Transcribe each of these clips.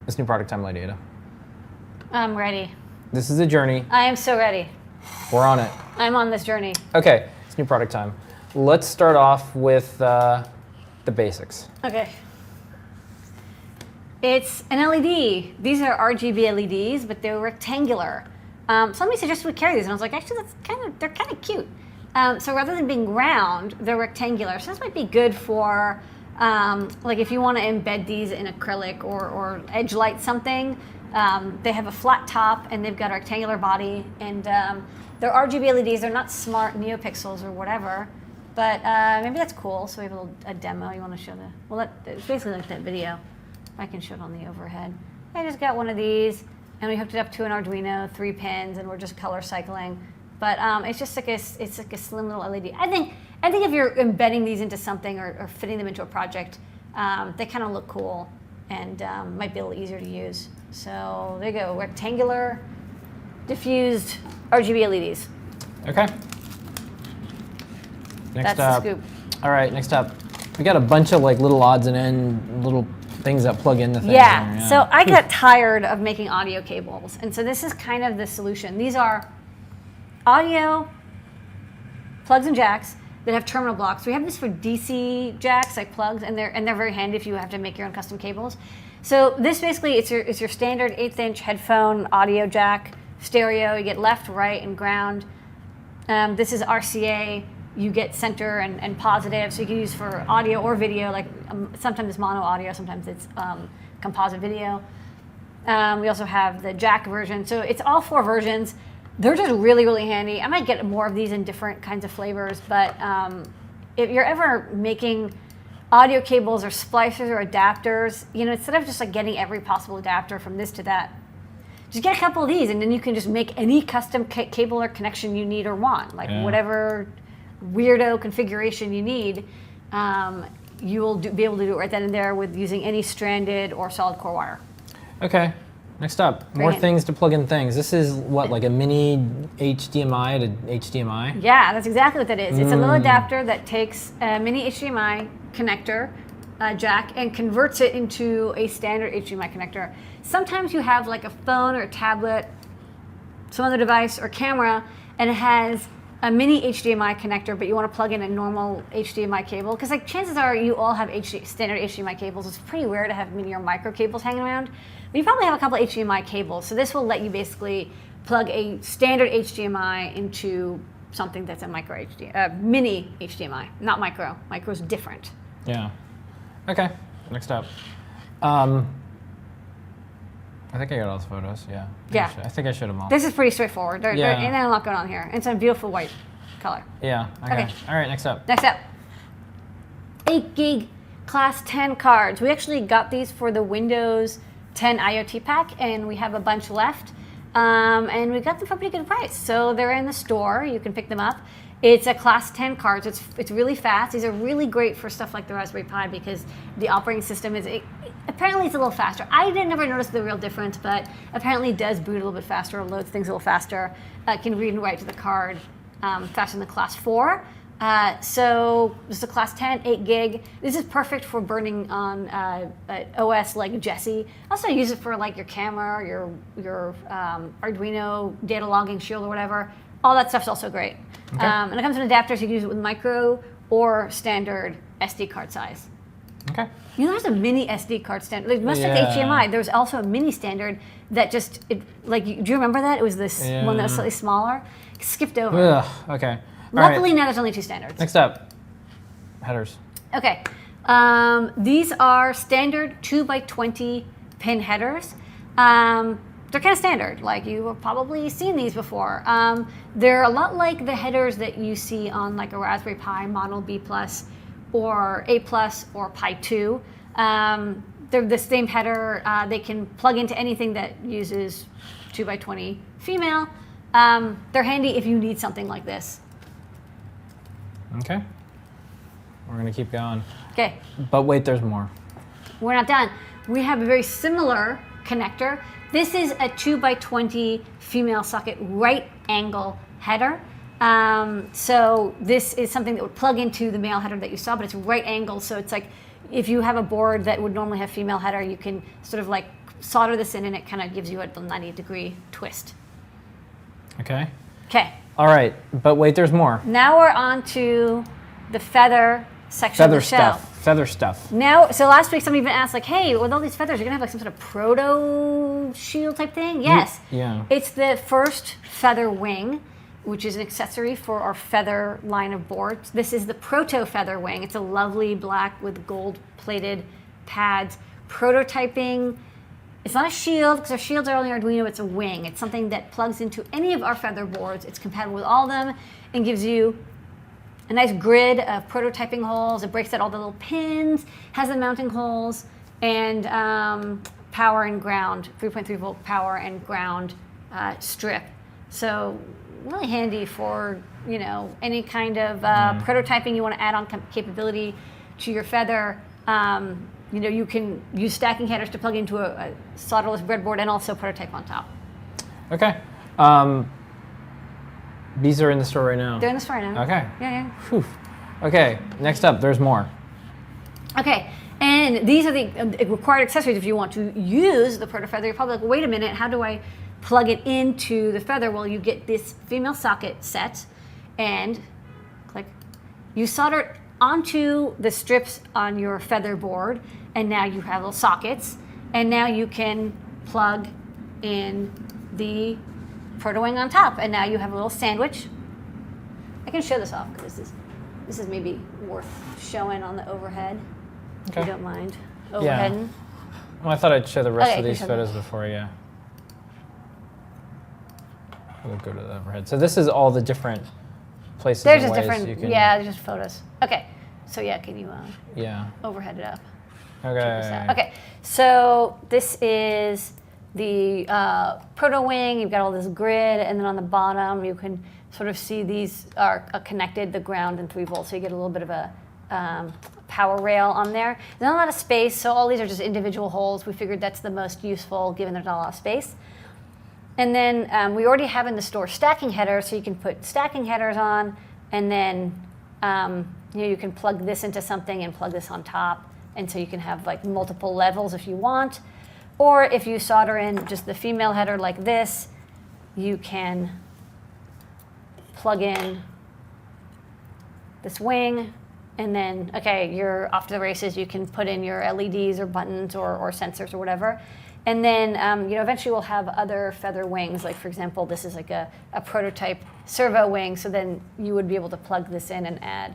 It's new product time, Lady Ada. I'm ready. This is a journey. I am so ready. We're on it. I'm on this journey. Okay, it's new product time. Let's start off with the basics. It's an LED. These are RGB LEDs, but they're rectangular. Somebody suggested we carry these, and I was like, actually, they're kind of cute. So rather than being round, they're rectangular. So this might be good for, like if you want to embed these in acrylic or edge light something. They have a flat top, and they've got a rectangular body, and they're RGB LEDs. They're not smart NeoPixels or whatever, but maybe that's cool. So we have a demo. You want to show it's basically like that video. I can show it on the overhead. I just got one of these, and we hooked it up to an Arduino, 3 pins, and we're just color cycling. But it's just like a slim little LED. I think if you're embedding these into something or fitting them into a project, they kind of look cool and might be a little easier to use. So there you go, rectangular, diffused RGB LEDs. Okay. Next That's up. the scoop. All right, next up. We got a bunch of like little odds and ends, little things that plug into things. Yeah, so I got tired of making audio cables. And so this is kind of the solution. These are audio plugs and jacks that have terminal blocks. We have this for DC jacks, like plugs, and they're very handy if you have to make your own custom cables. So this basically, it's your standard 1/8" headphone audio jack, stereo. You get left, right, and ground. This is RCA. You get center and positive, so you can use for audio or video. Like sometimes it's mono audio, sometimes it's composite video. We also have the jack version. So it's all 4 versions. They're just really, really handy. I might get more of these in different kinds of flavors, but if you're ever making audio cables or splicers or adapters, instead of just like getting every possible adapter from this to that, just get a couple of these, and then you can just make any custom cable or connection you need or want, like whatever weirdo configuration you need. You will be able to do it right then and there with using any stranded or solid core wire. Okay. Next up, more things to plug in things. This is what, like a mini HDMI to HDMI? Yeah, that's exactly what that is. It's a little adapter that takes a mini HDMI connector jack and converts it into a standard HDMI connector. Sometimes you have like a phone or a tablet, some other device or camera, and it has a mini HDMI connector, but you want to plug in a normal HDMI cable, because like chances are you all have standard HDMI cables. It's pretty rare to have mini or micro cables hanging around, but you probably have a couple of HDMI cables. So this will let you basically plug a standard HDMI into something that's a mini HDMI, not micro. Micro's different. Yeah. Okay. Next up. I think I got all the photos, yeah. I think I showed them all. This is pretty straightforward. And there's a lot going on here. It's a beautiful white color. Yeah, okay. All right, next up. 8 gig class 10 cards. We actually got these for the Windows 10 IoT pack, and we have a bunch left. And we got them for a pretty good price. So they're in the store. You can pick them up. It's a class 10 cards. It's really fast. These are really great for stuff like the Raspberry Pi because the operating system apparently it's a little faster. I never noticed the real difference, but apparently it does boot a little bit faster, loads things a little faster, can read and write to the card faster than the class 4. So this is a class 10, 8 gig. This is perfect for burning on OS like Jessie. Also use it for like your camera, your Arduino data logging shield or whatever. All that stuff's also great. Okay. And it comes in adapters. You can use it with micro or standard SD card size. Okay. There's a mini SD card standard. Like, much like HDMI, there's also a mini standard that do you remember that? It was this one that was slightly smaller. It skipped over. Ugh, okay. Luckily now there's only 2 standards. Next up, headers. Okay. These are standard 2x20 pin headers. They're kind of standard. Like you have probably seen these before. They're a lot like the headers that you see on like a Raspberry Pi Model B+, or A+, or Pi 2. They're the same header. They can plug into anything that uses 2x20 female. They're handy if you need something like this. Okay. We're going to keep going. Okay. But wait, there's more. We're not done. We have a very similar connector. This is a 2x20 female socket right angle header. So this is something that would plug into the male header that you saw, but it's right angle, so it's like if you have a board that would normally have female header, you can sort of like solder this in and it kind of gives you a 90-degree twist. Okay. Okay. All right, but wait, there's more. Now we're on to the feather section of the show. Feather stuff. Now, so last week somebody even asked like, hey, with all these feathers, you're gonna have like some sort of proto shield type thing? Yes. Yeah. It's the first FeatherWing, which is an accessory for our feather line of boards. This is the Proto FeatherWing. It's a lovely black with gold-plated pads. Prototyping. It's not a shield, because our shields are only Arduino, it's a wing. It's something that plugs into any of our feather boards. It's compatible with all of them and gives you a nice grid of prototyping holes. It breaks out all the little pins, has the mounting holes, and power and ground, 3.3 volt power and ground strip. So really handy for, you know, any kind of prototyping you want to add on capability to your feather. You know, you can use stacking headers to plug into a solderless breadboard and also prototype on top. Okay. These are in the store right now. They're in the store right now. Okay. Yeah. Whew. Okay, next up, there's more. Okay, and these are the required accessories if you want to use the Proto Feather. You're probably like, wait a minute, how do I plug it into the feather? Well, you get this female socket set and click. You solder it onto the strips on your feather board, and now you have little sockets, and now you can plug in the Protowing on top, and now you have a little sandwich. I can show this off because this is maybe worth showing on the overhead. Okay. If you don't mind overheading. Well, I thought I'd show the rest Okay, of you these show photos before, yeah. We'll go to the overhead. So this is all the different places There's and just ways different, you can... yeah, there's just photos. Okay, so yeah, can you overhead it up? Check this Okay. out. Okay, so this is the Protowing. You've got all this grid, and then on the bottom you can sort of see these are connected, the ground and 3 volts, so you get a little bit of a power rail on there. There's not a lot of space, so all these are just individual holes. We figured that's the most useful given there's not a lot of space. And then we already have in the store stacking headers, so you can put stacking headers on, and then you know, you can plug this into something and plug this on top, and so you can have like multiple levels if you want. Or if you solder in just the female header like this, you can plug in this wing, and then, okay, you're off to the races. You can put in your LEDs or buttons or sensors or whatever. And then, you know, eventually we'll have other feather wings. Like, for example, this is like a prototype servo wing. So then you would be able to plug this in and add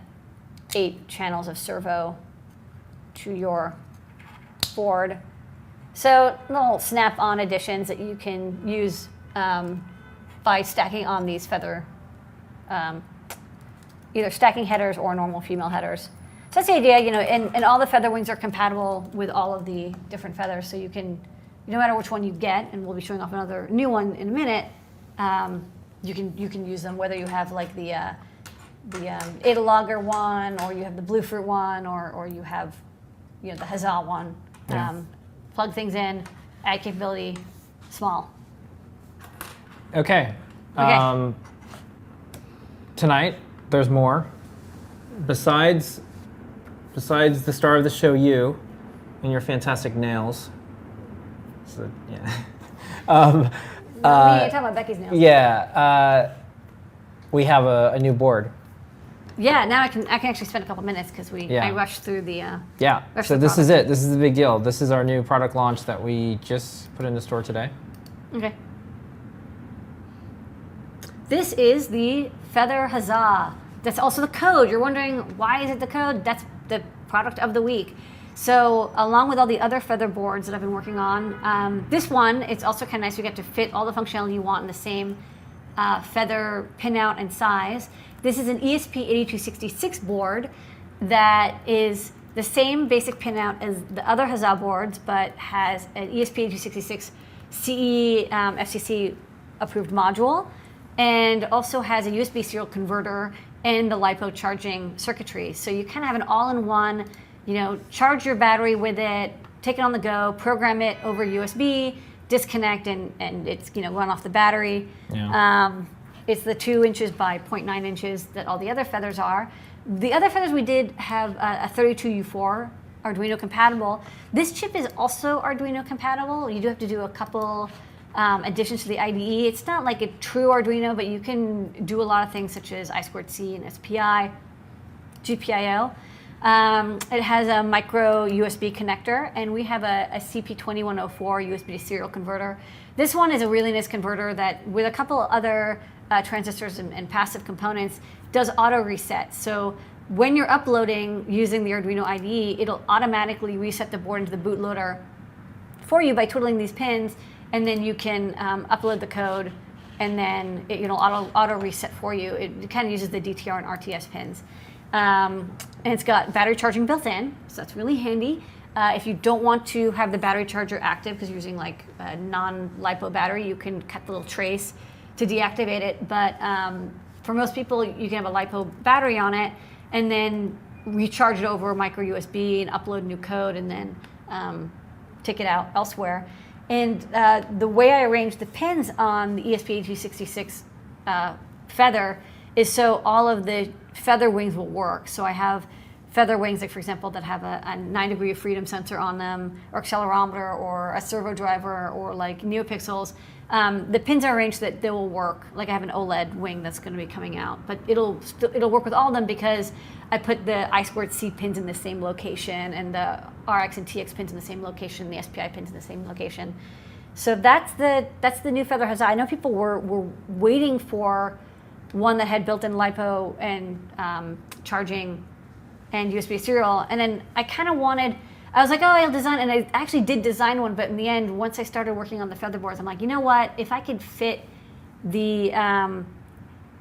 8 channels of servo to your board. So little snap-on additions that you can use by stacking on these feather, either stacking headers or normal female headers. So that's the idea, you know, and all the feather wings are compatible with all of the different feathers, so you can, no matter which one you get, and we'll be showing off another new one in a minute, you can use them, whether you have like the Ada Logger one, or you have the Bluefruit one, or you have, you know, the Huzzah one. Yeah. Plug things in, add capability, small. Okay. Tonight, there's more. Besides the star of the show, you, and your fantastic nails. So, yeah. Me, you're talking about Becky's nails. Yeah. We have a new board. Yeah, now I can actually spend a couple minutes because I rushed through the. Yeah. So this is it. This is the big deal. This is our new product launch that we just put in the store today. Okay. This is the Feather Huzzah. That's also the code. You're wondering, why is it the code? That's the product of the week. So along with all the other feather boards that I've been working on, this one, it's also kind of nice. You get to fit all the functionality you want in the same feather pinout and size. This is an ESP8266 board that is the same basic pinout as the other Huzzah boards, but has an ESP8266 CE FCC approved module, and also has a USB serial converter and the LiPo charging circuitry. So you kind of have an all-in-one, you know, charge your battery with it, take it on the go, program it over USB, disconnect, and it's, you know, run off the battery. Yeah. It's the 2 inches by 0.9 inches that all the other feathers are. The other feathers we did have a 32U4 Arduino compatible. This chip is also Arduino compatible. You do have to do a couple additions to the IDE. It's not like a true Arduino, but you can do a lot of things such as I2C and SPI, GPIO. It has a micro USB connector, and we have a CP2104 USB to serial converter. This one is a really nice converter that, with a couple other transistors and passive components, does auto reset. So when you're uploading using the Arduino IDE, it'll automatically reset the board into the bootloader for you by twiddling these pins, and then you can upload the code, and then it auto reset for you. It kind of uses the DTR and RTS pins. And it's got battery charging built in, so that's really handy. If you don't want to have the battery charger active because you're using like a non-LiPo battery, you can cut the little trace to deactivate it. But for most people, you can have a LiPo battery on it and then recharge it over micro USB and upload new code and then take it out elsewhere. And the way I arranged the pins on the ESP8266 Feather is so all of the FeatherWings will work. So I have FeatherWings, like for example, that have a 9° of freedom sensor on them, or accelerometer, or a servo driver, or like NeoPixels. The pins are arranged so that they will work. Like I have an OLED wing that's going to be coming out, but it'll work with all of them because I put the I2C pins in the same location, and the RX and TX pins in the same location, the SPI pins in the same location. So that's the new Feather Huzzah. I know people were waiting for one that had built-in LiPo and charging and USB serial, and then I was like, oh, I'll design, and I actually did design one, but in the end, once I started working on the Feather boards, I'm like, you know what, if I could fit the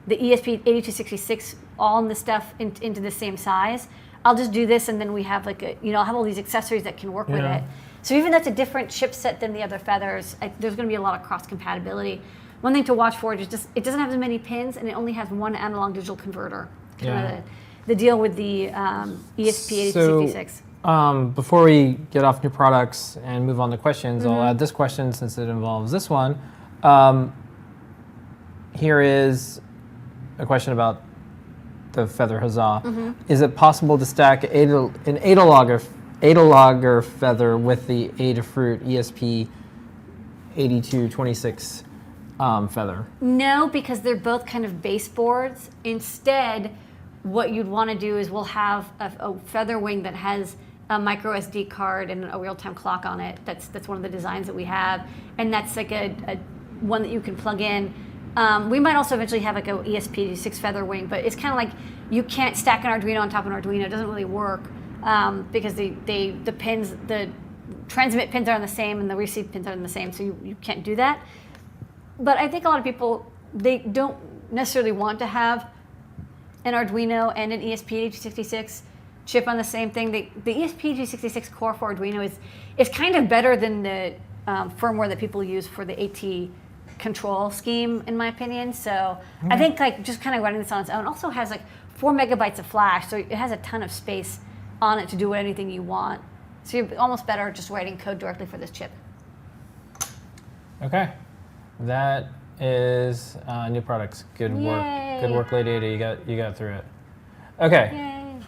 ESP8266 all in the stuff into the same size, I'll just do this, and then we have like I'll have all these accessories that can work with it. So even that's a different chipset than the other Feathers, there's going to be a lot of cross compatibility. One thing to watch for is just it doesn't have as many pins, and it only has one analog digital converter. Kind of the deal with the ESP8266. So, before we get off new products and move on to questions, I'll add this question since it involves this one. Here is a question about the Feather Huzzah. Is it possible to stack an Adalogger Feather with the Adafruit ESP8226 Feather? No, because they're both kind of baseboards. Instead, what you'd want to do is we'll have a FeatherWing that has a micro SD card and a real-time clock on it. That's one of the designs that we have, and that's like a one that you can plug in. We might also eventually have like a ESP86 FeatherWing, but it's kind of like you can't stack an Arduino on top of an Arduino. It doesn't really work because the pins, the transmit pins are the same and the receive pins are the same, so you can't do that. But I think a lot of people, they don't necessarily want to have an Arduino and an ESP8266 chip on the same thing. The ESP8266 core for Arduino is kind of better than the firmware that people use for the AT control scheme, in my opinion. So I think like just kind of running this on its own also has like 4 megabytes of flash, so it has a ton of space on it to do anything you want. So you're almost better just writing code directly for this chip. Okay, that is new products. Good work. Yay. Good work, Lady Ada. You got through it. Okay. Yay.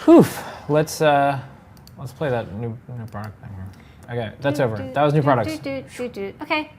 Whew. Let's play that new product thing here. Okay, that's over. That was new products. Okay.